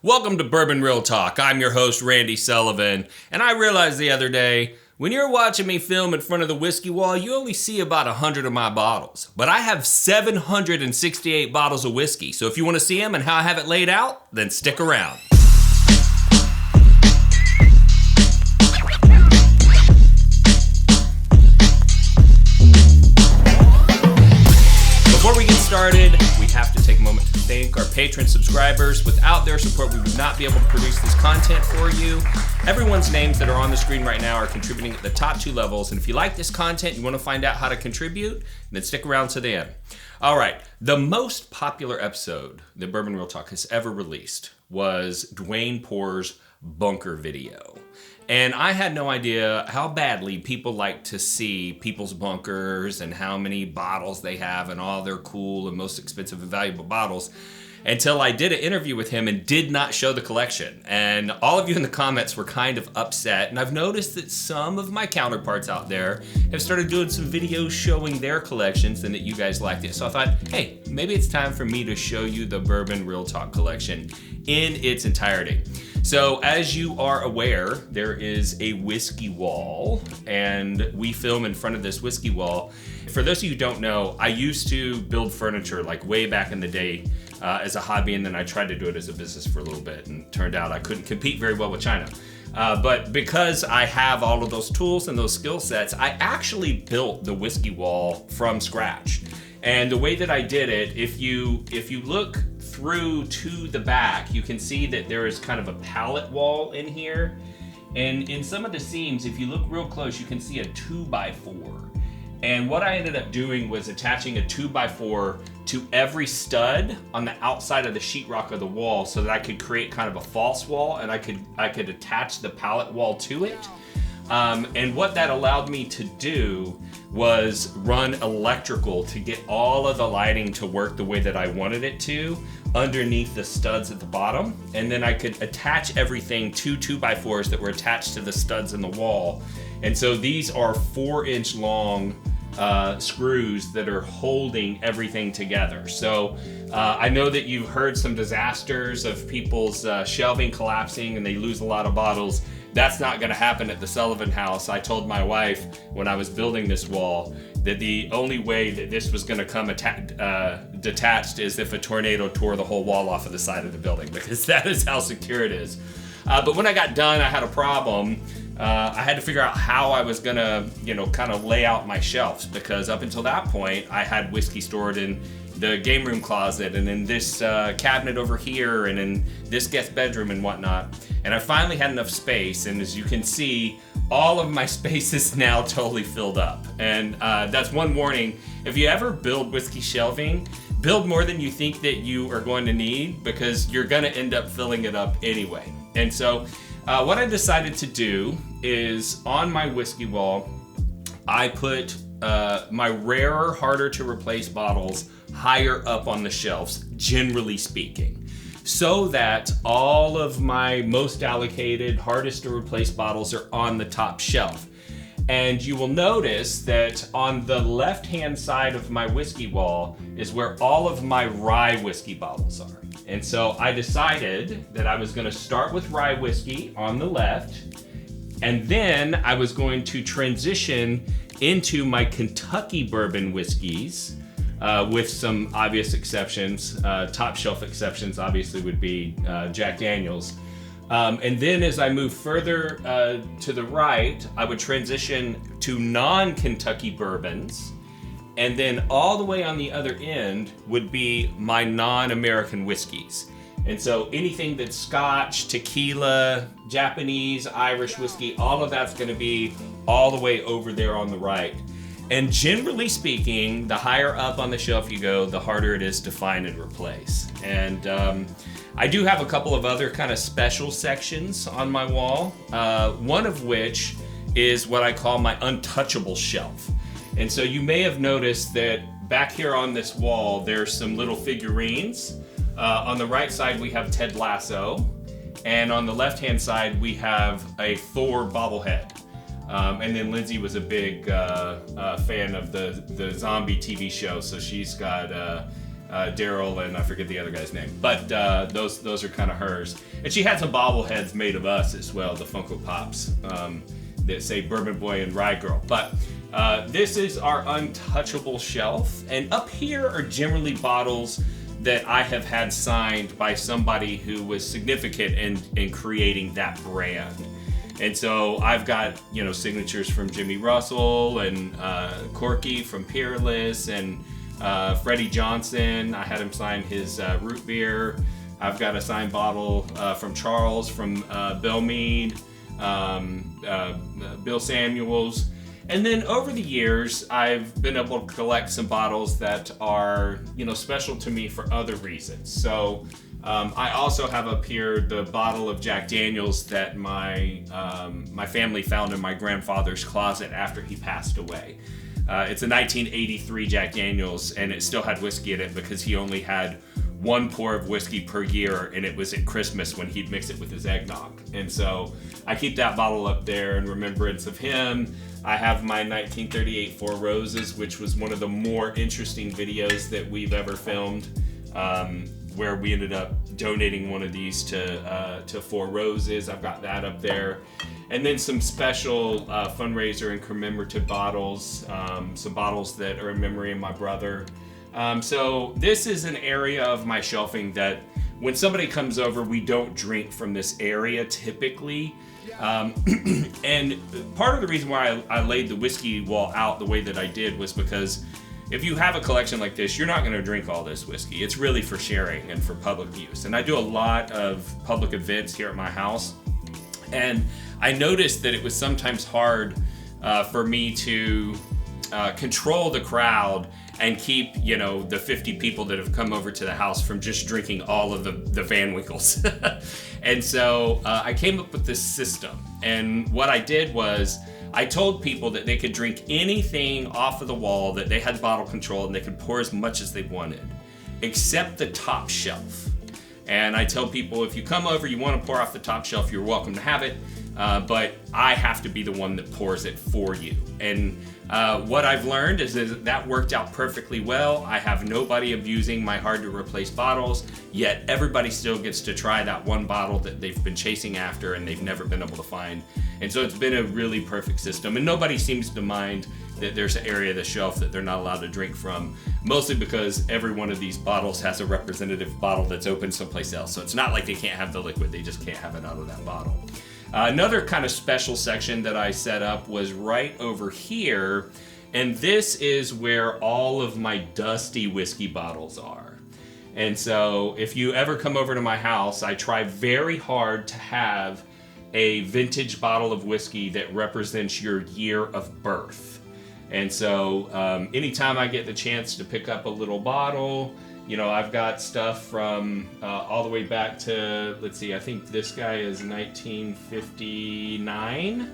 Welcome to Bourbon Real Talk. I'm your host, Randy Sullivan, and I realized the other day, when you're watching me film in front of the whiskey wall, you only see about 100 of my bottles. But I have 768 bottles of whiskey, so if you want to see them and how I have it laid out, then stick around. Before we get started, we have to take a moment to thank our Patreon subscribers. Without their support, we would not be able to produce this content for you. Everyone's names that are on the screen right now are contributing at the top 2 levels. And if you like this content, you want to find out how to contribute, then stick around to the end. All right, the most popular episode that Bourbon Real Talk has ever released was Dwayne Poor's bunker video. And I had no idea how badly people like to see people's bunkers and how many bottles they have and all their cool and most expensive and valuable bottles until I did an interview with him and did not show the collection. And all of you in the comments were kind of upset. And I've noticed that some of my counterparts out there have started doing some videos showing their collections and that you guys liked it. So I thought, hey, maybe it's time for me to show you the Bourbon Real Talk collection in its entirety. So as you are aware, there is a whiskey wall, and we film in front of this whiskey wall. For those of you who don't know, I used to build furniture like way back in the day as a hobby, and then I tried to do it as a business for a little bit, and turned out I couldn't compete very well with China. But because I have all of those tools and those skill sets, I actually built the whiskey wall from scratch. And the way that I did it, if you look through to the back, you can see that there is kind of a pallet wall in here. And in some of the seams, if you look real close, you can see a 2x4. And what I ended up doing was attaching a 2x4 to every stud on the outside of the sheetrock of the wall so that I could create kind of a false wall, and I could attach the pallet wall to it. And what that allowed me to do was run electrical to get all of the lighting to work the way that I wanted it to underneath the studs at the bottom. And then I could attach everything to 2x4s that were attached to the studs in the wall. And so these are 4-inch long screws that are holding everything together. So I know that you've heard some disasters of people's shelving collapsing and they lose a lot of bottles. That's not going to happen at the Sullivan house. I told my wife when I was building this wall that the only way that this was going to come detached is if a tornado tore the whole wall off of the side of the building, because that is how secure it is. But when I got done, I had a problem. I had to figure out how I was gonna, kind of lay out my shelves, because up until that point, I had whiskey stored in the game room closet and in this cabinet over here and in this guest bedroom and whatnot. And I finally had enough space, and as you can see, all of my space is now totally filled up. And that's one warning. If you ever build whiskey shelving, build more than you think that you are going to need, because you're gonna end up filling it up anyway. And so what I decided to do is, on my whiskey wall, I put my rarer, harder to replace bottles higher up on the shelves, generally speaking, so that all of my most allocated, hardest to replace bottles are on the top shelf. And you will notice that on the left-hand side of my whiskey wall is where all of my rye whiskey bottles are. And so I decided that I was going to start with rye whiskey on the left, and then I was going to transition into my Kentucky bourbon whiskeys with some obvious exceptions. Top shelf exceptions obviously would be Jack Daniel's. And then as I move further to the right, I would transition to non-Kentucky bourbons. And then all the way on the other end would be my non-American whiskeys. And so anything that's Scotch, tequila, Japanese, Irish whiskey, all of that's going to be all the way over there on the right. And generally speaking, the higher up on the shelf you go, the harder it is to find and replace. And I do have a couple of other kind of special sections on my wall, one of which is what I call my untouchable shelf. And so you may have noticed that back here on this wall, there's some little figurines. On the right side, we have Ted Lasso. And on the left-hand side, we have a Thor bobblehead. And then Lindsay was a big fan of the zombie TV show, so she's got Daryl, and I forget the other guy's name. But those are kind of hers. And she had some bobbleheads made of us as well, the Funko Pops, that say Bourbon Boy and Rye Girl. But this is our untouchable shelf. And up here are generally bottles that I have had signed by somebody who was significant in creating that brand. And so I've got, signatures from Jimmy Russell and Corky from Peerless and Freddie Johnson. I had him sign his root beer. I've got a signed bottle from Charles from Bellmead, Bill Samuels. And then over the years, I've been able to collect some bottles that are, special to me for other reasons. So I also have up here the bottle of Jack Daniels that my family found in my grandfather's closet after he passed away. It's a 1983 Jack Daniels, and it still had whiskey in it because he only had one pour of whiskey per year, and it was at Christmas when he'd mix it with his eggnog. And so I keep that bottle up there in remembrance of him. I have my 1938 Four Roses, which was one of the more interesting videos that we've ever filmed, where we ended up donating one of these to Four Roses. I've got that up there. And then some special fundraiser and commemorative bottles, some bottles that are in memory of my brother. So this is an area of my shelving that when somebody comes over, we don't drink from this area typically. And part of the reason why I laid the whiskey wall out the way that I did was because if you have a collection like this, you're not going to drink all this whiskey. It's really for sharing and for public use. And I do a lot of public events here at my house. And I noticed that it was sometimes hard for me to control the crowd and keep, the 50 people that have come over to the house from just drinking all of the Van Winkles. And so I came up with this system. And what I did was I told people that they could drink anything off of the wall, that they had bottle control, and they could pour as much as they wanted, except the top shelf. And I tell people, if you come over, you want to pour off the top shelf, you're welcome to have it. But I have to be the one that pours it for you. And what I've learned is that worked out perfectly well. I have nobody abusing my hard to replace bottles, yet everybody still gets to try that one bottle that they've been chasing after and they've never been able to find. And so it's been a really perfect system. And nobody seems to mind that there's an area of the shelf that they're not allowed to drink from, mostly because every one of these bottles has a representative bottle that's open someplace else. So it's not like they can't have the liquid, they just can't have it out of that bottle. Another kind of special section that I set up was right over here, and this is where all of my dusty whiskey bottles are. And so if you ever come over to my house, I try very hard to have a vintage bottle of whiskey that represents your year of birth. And so anytime I get the chance to pick up a little bottle, I've got stuff from all the way back to, let's see, I think this guy is 1959.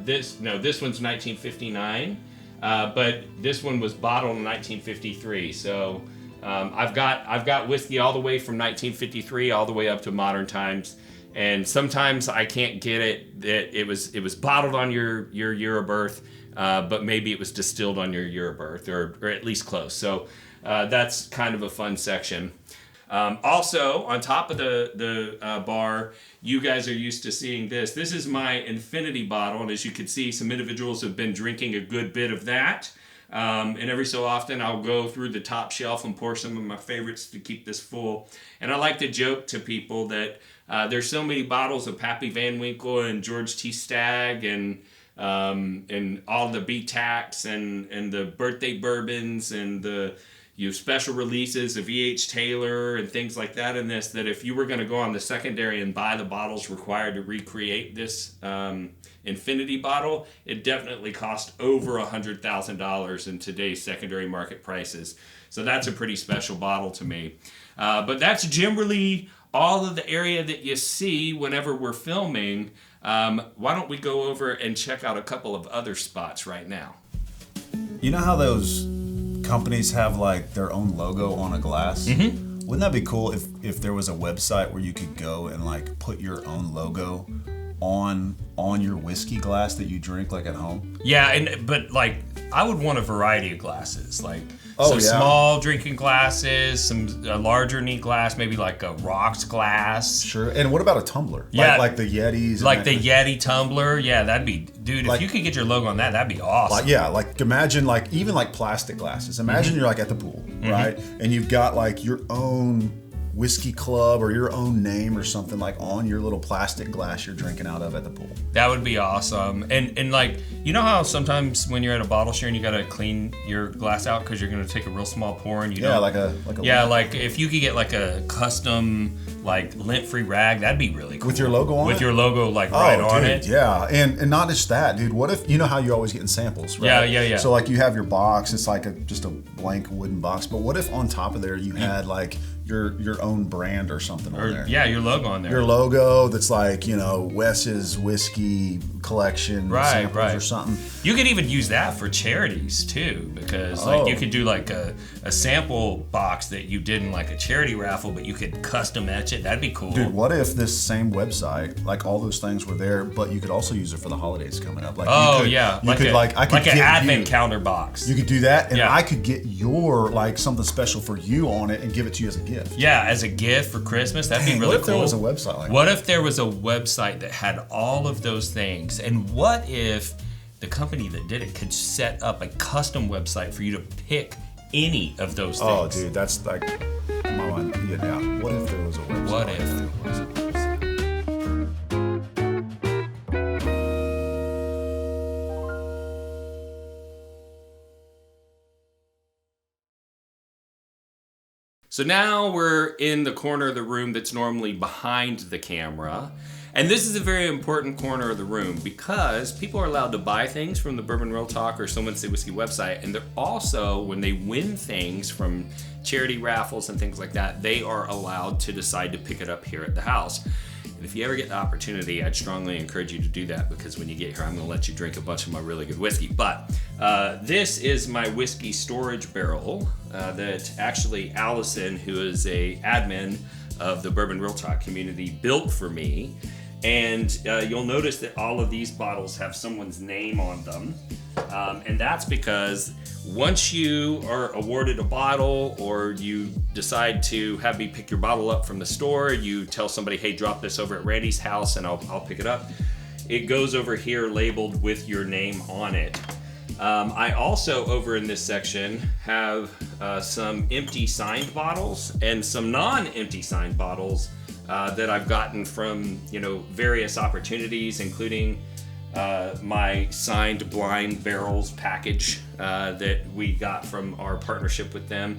This one's 1959. But this one was bottled in 1953. So I've got whiskey all the way from 1953 all the way up to modern times. And sometimes I can't get it that it was bottled on your year of birth, but maybe it was distilled on your year of birth, or at least close. So that's kind of a fun section. Also, on top of the bar, you guys are used to seeing this. This is my infinity bottle, and as you can see, some individuals have been drinking a good bit of that. And every so often I'll go through the top shelf and pour some of my favorites to keep this full. And I like to joke to people that there's so many bottles of Pappy Van Winkle and George T. Stagg and all the B-Tacs and the birthday bourbons and the special releases of E.H. Taylor and things like that in this, that if you were going to go on the secondary and buy the bottles required to recreate this infinity bottle, it definitely cost over $100,000 in today's secondary market prices. So that's a pretty special bottle to me. But that's generally all of the area that you see whenever we're filming. Why don't we go over and check out a couple of other spots right now? You know how those companies have like their own logo on a glass? Mm-hmm. Wouldn't that be cool if there was a website where you could go and like put your own logo on your whiskey glass that you drink like at home? Yeah, but like I would want a variety of glasses, like small drinking glasses, some larger neat glass, maybe like a rocks glass. Sure. And what about a tumbler? Yeah, like the Yetis. Like the Yeti tumbler. Yeah, that'd be, dude. If you could get your logo on that, that'd be awesome. Like imagine like even like plastic glasses. Imagine you're like at the pool, right? And you've got like your own whiskey club or your own name or something like on your little plastic glass you're drinking out of at the pool. That would be awesome. And like, you know how sometimes when you're at a bottle share and you gotta clean your glass out because you're gonna take a real small pour and like if you could get like a custom like lint-free rag, that'd be really cool. With your logo on it? With your logo like on it. Yeah, and not just that, dude. What if, you know how you're always getting samples, right? Yeah. So like you have your box, it's like just a blank wooden box, but what if on top of there you had like your own brand or something on there? Yeah, your logo on there. Your logo that's like, you know, Wes's whiskey collection samples or something. You could even use that for charities too, because like you could do like a sample box that you did in like a charity raffle, but you could custom etch it. That'd be cool. Dude, what if this same website, like all those things were there, but you could also use it for the holidays coming up? Like an advent calendar box. You could do that, and I could get your like something special for you on it and give it to you as a gift. Yeah, as a gift for Christmas, that'd be really cool. What if there was a website like that? What if there was a website that had all of those things? And what if the company that did it could set up a custom website for you to pick any of those things? Oh, dude, that's like my mind. Yeah. What if there was a website? What if there was a website? So now we're in the corner of the room that's normally behind the camera. And this is a very important corner of the room because people are allowed to buy things from the Bourbon Real Talk or Someone Say Whiskey website. And they're also, when they win things from charity raffles and things like that, they are allowed to decide to pick it up here at the house. And if you ever get the opportunity, I'd strongly encourage you to do that, because when you get here, I'm going to let you drink a bunch of my really good whiskey. But this is my whiskey storage barrel that actually Allison, who is a admin of the Bourbon Real Talk community, built for me. And you'll notice that all of these bottles have someone's name on them. And that's because once you are awarded a bottle, or you decide to have me pick your bottle up from the store, you tell somebody, hey, drop this over at Randy's house and I'll pick it up. It goes over here labeled with your name on it. I also, over in this section, have some empty signed bottles and some non-empty signed bottles that I've gotten from, various opportunities, including my signed blind barrels package that we got from our partnership with them.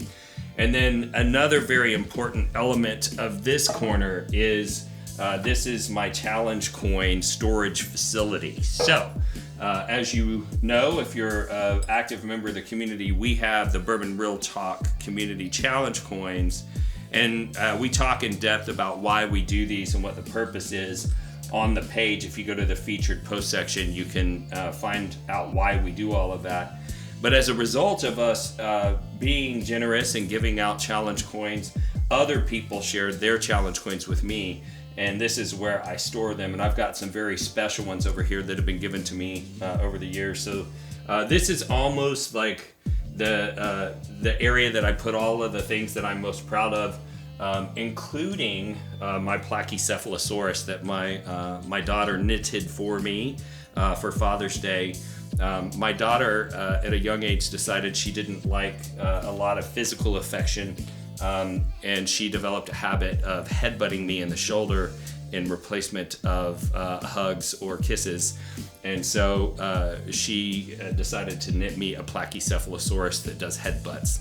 And then another very important element of this corner is this is my challenge coin storage facility. So as you know, if you're an active member of the community, we have the Bourbon Real Talk community challenge coins. And we talk in depth about why we do these and what the purpose is on the page. If you go to the featured post section, you can find out why we do all of that. But as a result of us being generous and giving out challenge coins, other people shared their challenge coins with me. And this is where I store them. And I've got some very special ones over here that have been given to me over the years. So this is almost like the area that I put all of the things that I'm most proud of, including my Platycephalosaurus that my daughter knitted for me for Father's Day. My daughter at a young age decided she didn't like a lot of physical affection, and she developed a habit of headbutting me in the shoulder in replacement of hugs or kisses. And so she decided to knit me a Platycephalosaurus that does headbutts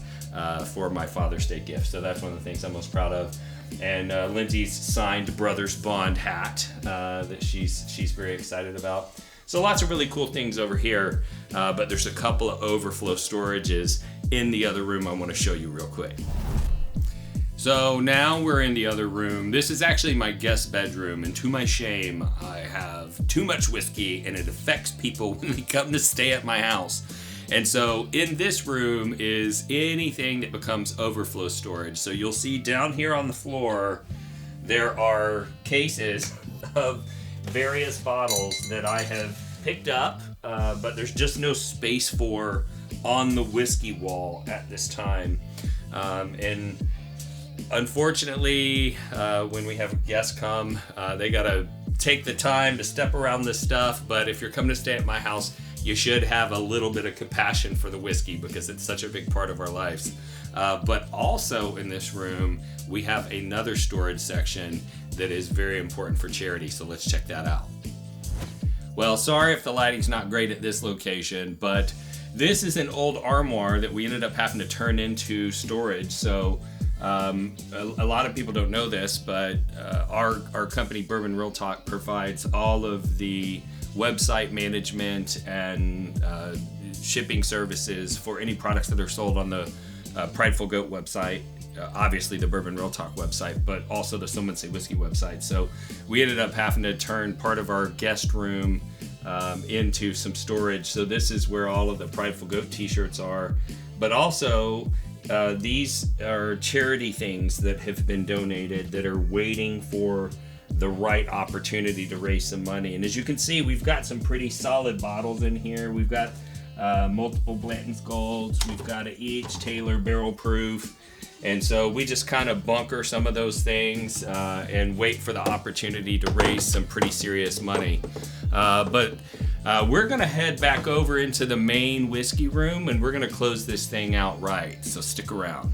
for my Father's Day gift. So that's one of the things I'm most proud of. And Lindsay's signed Brothers Bond hat that she's very excited about. So lots of really cool things over here, but there's a couple of overflow storages in the other room I want to show you real quick. So now we're in the other room. This is actually my guest bedroom, and to my shame, I have too much whiskey and it affects people when they come to stay at my house. And so in this room is anything that becomes overflow storage. So you'll see down here on the floor, there are cases of various bottles that I have picked up, but there's just no space for on the whiskey wall at this time. And unfortunately, when we have guests come, they gotta take the time to step around this stuff. But if you're coming to stay at my house, you should have a little bit of compassion for the whiskey because it's such a big part of our lives. But also in this room, we have another storage section that is very important for charity. So let's check that out. Well, sorry if the lighting's not great at this location, but this is an old armoire that we ended up having to turn into storage. So a lot of people don't know this, but our company, Bourbon Real Talk, provides all of the website management and shipping services for any products that are sold on the Prideful Goat website. Obviously the Bourbon Real Talk website, but also the Someone Say Whiskey website. So we ended up having to turn part of our guest room into some storage. So this is where all of the Prideful Goat t-shirts are, but also these are charity things that have been donated that are waiting for the right opportunity to raise some money. And as you can see, we've got some pretty solid bottles in here. We've got multiple Blanton's Golds. We've got an E.H. Taylor barrel proof. And so we just kind of bunker some of those things and wait for the opportunity to raise some pretty serious money. But we're gonna head back over into the main whiskey room and we're gonna close this thing out right. So stick around.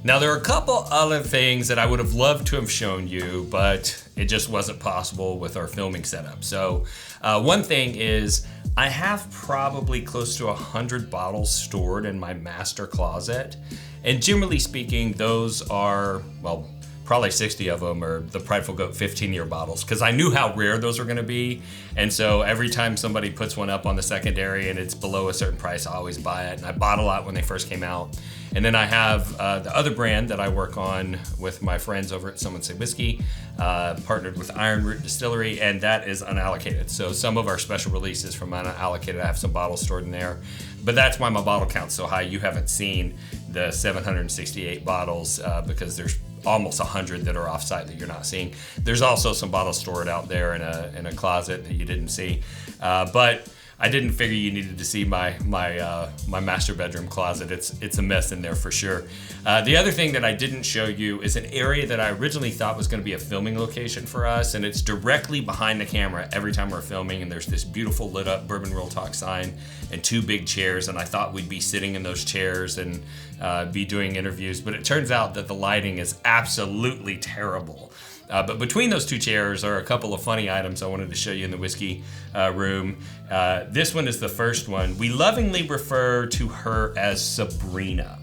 Now there are a couple other things that I would have loved to have shown you, but it just wasn't possible with our filming setup. So one thing is I have probably close to 100 bottles stored in my master closet. And generally speaking, those are, well, probably 60 of them are the Prideful Goat 15-year bottles, because I knew how rare those were going to be. And so every time somebody puts one up on the secondary and it's below a certain price, I always buy it. And I bought a lot when they first came out. And then I have the other brand that I work on with my friends over at Someone Say Whiskey, partnered with Iron Root Distillery, and that is unallocated. So some of our special releases from unallocated, I have some bottles stored in there. But that's why my bottle count's so high. You haven't seen the 768 bottles because there's almost 100 that are offsite that you're not seeing. There's also some bottles stored out there in a closet that you didn't see. But I didn't figure you needed to see my master bedroom closet. It's a mess in there for sure. The other thing that I didn't show you is an area that I originally thought was going to be a filming location for us, and it's directly behind the camera every time we're filming, and there's this beautiful lit up Bourbon Real Talk sign and 2 big chairs, and I thought we'd be sitting in those chairs and be doing interviews, but it turns out that the lighting is absolutely terrible. But between those 2 chairs are a couple of funny items I wanted to show you in the whiskey room. This one is the first one. We lovingly refer to her as Sabrina.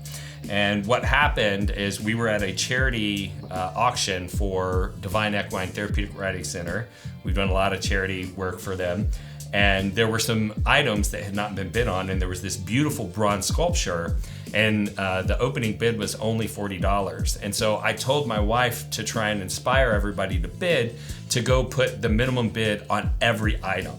And what happened is we were at a charity auction for Divine Equine Therapeutic Riding Center. We've done a lot of charity work for them. And there were some items that had not been bid on, and there was this beautiful bronze sculpture, and the opening bid was only $40. And so I told my wife to try and inspire everybody to bid, to go put the minimum bid on every item.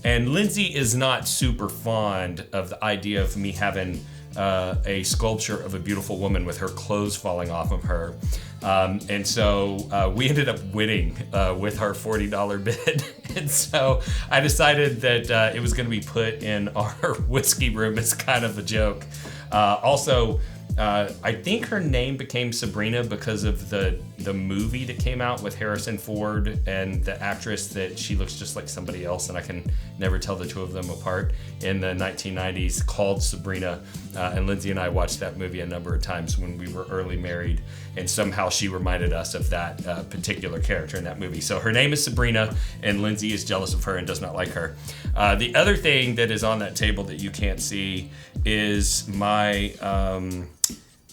And Lindsay is not super fond of the idea of me having a sculpture of a beautiful woman with her clothes falling off of her. And so we ended up winning with our $40 bid. And so I decided that it was going to be put in our whiskey room as kind of a joke. Also, I think her name became Sabrina because of the movie that came out with Harrison Ford and the actress that she looks just like somebody else, and I can never tell the 2 of them apart, in the 1990s, called Sabrina. And Lindsay and I watched that movie a number of times when we were early married, and somehow she reminded us of that particular character in that movie. So her name is Sabrina, and Lindsay is jealous of her and does not like her. The other thing that is on that table that you can't see is my...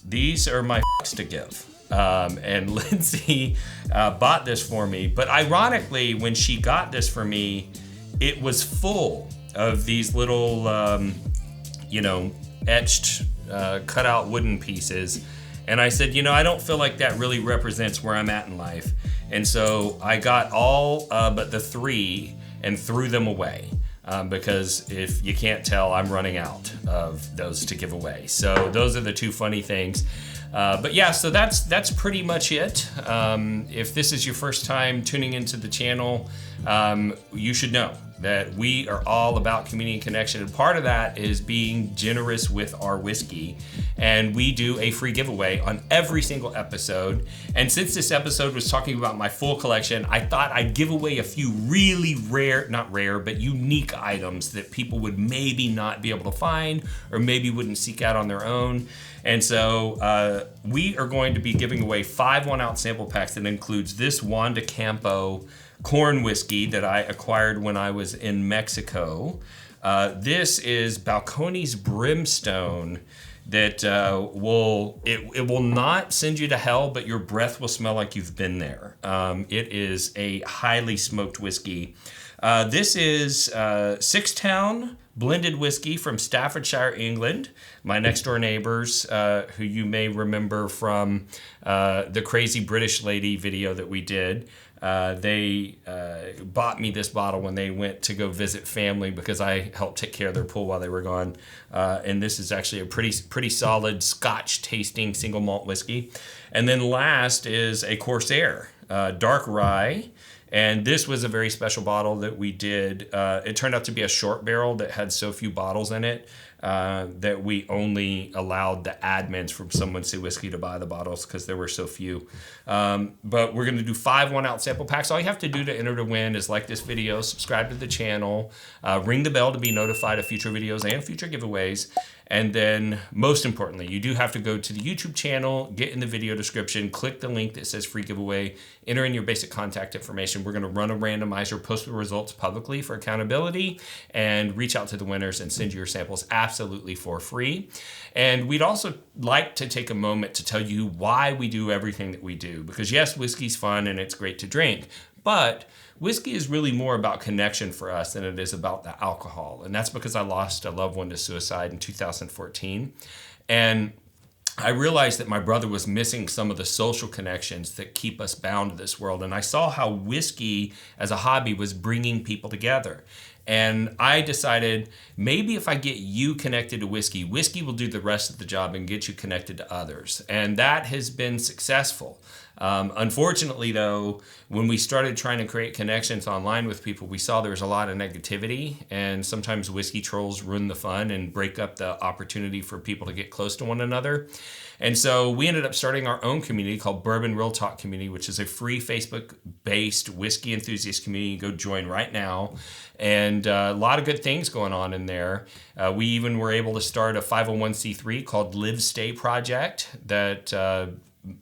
these are my to give. And Lindsay bought this for me, but ironically, when she got this for me, it was full of these little, etched, cut out wooden pieces. And I said, I don't feel like that really represents where I'm at in life. And so I got all but the 3 and threw them away. Because if you can't tell, I'm running out of those to give away. So those are the 2 funny things. But yeah, so that's pretty much it. If this is your first time tuning into the channel, you should know that we are all about community and connection, and part of that is being generous with our whiskey. And we do a free giveaway on every single episode. And since this episode was talking about my full collection, I thought I'd give away a few really rare, not rare, but unique items that people would maybe not be able to find or maybe wouldn't seek out on their own. And so we are going to be giving away 5 1-ounce sample packs that includes this Juan de Campo corn whiskey that I acquired when I was in Mexico. This is Balcones Brimstone that it will not send you to hell, but your breath will smell like you've been there. It is a highly smoked whiskey. This is Sixtown blended whiskey from Staffordshire, England. My next door neighbors, who you may remember from the Crazy British Lady video that we did, they bought me this bottle when they went to go visit family because I helped take care of their pool while they were gone. And this is actually a pretty solid Scotch tasting single malt whiskey. And then last is a Corsair dark rye. And this was a very special bottle that we did. It turned out to be a short barrel that had so few bottles in it that we only allowed the admins from Someone Say Whiskey to buy the bottles because there were so few. But we're going to do 5 1-ounce sample packs. All you have to do to enter to win is like this video, subscribe to the channel, ring the bell to be notified of future videos and future giveaways. And then, most importantly, you do have to go to the YouTube channel, get in the video description, click the link that says free giveaway, enter in your basic contact information. We're going to run a randomizer, post the results publicly for accountability, and reach out to the winners and send you your samples absolutely for free. And we'd also like to take a moment to tell you why we do everything that we do. Because yes, whiskey's fun and it's great to drink, but whiskey is really more about connection for us than it is about the alcohol. And that's because I lost a loved one to suicide in 2014. And I realized that my brother was missing some of the social connections that keep us bound to this world. And I saw how whiskey as a hobby was bringing people together. And I decided maybe if I get you connected to whiskey, whiskey will do the rest of the job and get you connected to others. And that has been successful. Unfortunately, though, when we started trying to create connections online with people, we saw there was a lot of negativity, and sometimes whiskey trolls ruin the fun and break up the opportunity for people to get close to one another. And so we ended up starting our own community called Bourbon Real Talk community, which is a free Facebook-based whiskey enthusiast community. You go join right now. And a lot of good things going on in there. We even were able to start a 501c3 called Live Stay Project that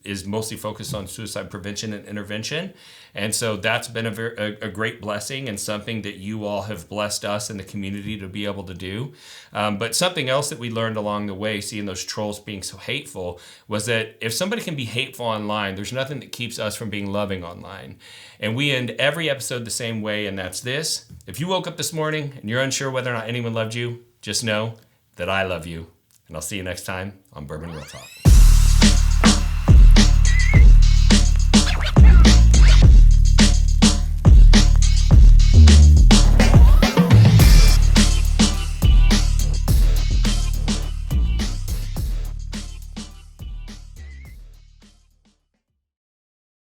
is mostly focused on suicide prevention and intervention. And so that's been a great blessing and something that you all have blessed us in the community to be able to do. But something else that we learned along the way, seeing those trolls being so hateful, was that if somebody can be hateful online, there's nothing that keeps us from being loving online. And we end every episode the same way, and that's this. If you woke up this morning and you're unsure whether or not anyone loved you, just know that I love you. And I'll see you next time on Bourbon Real Talk.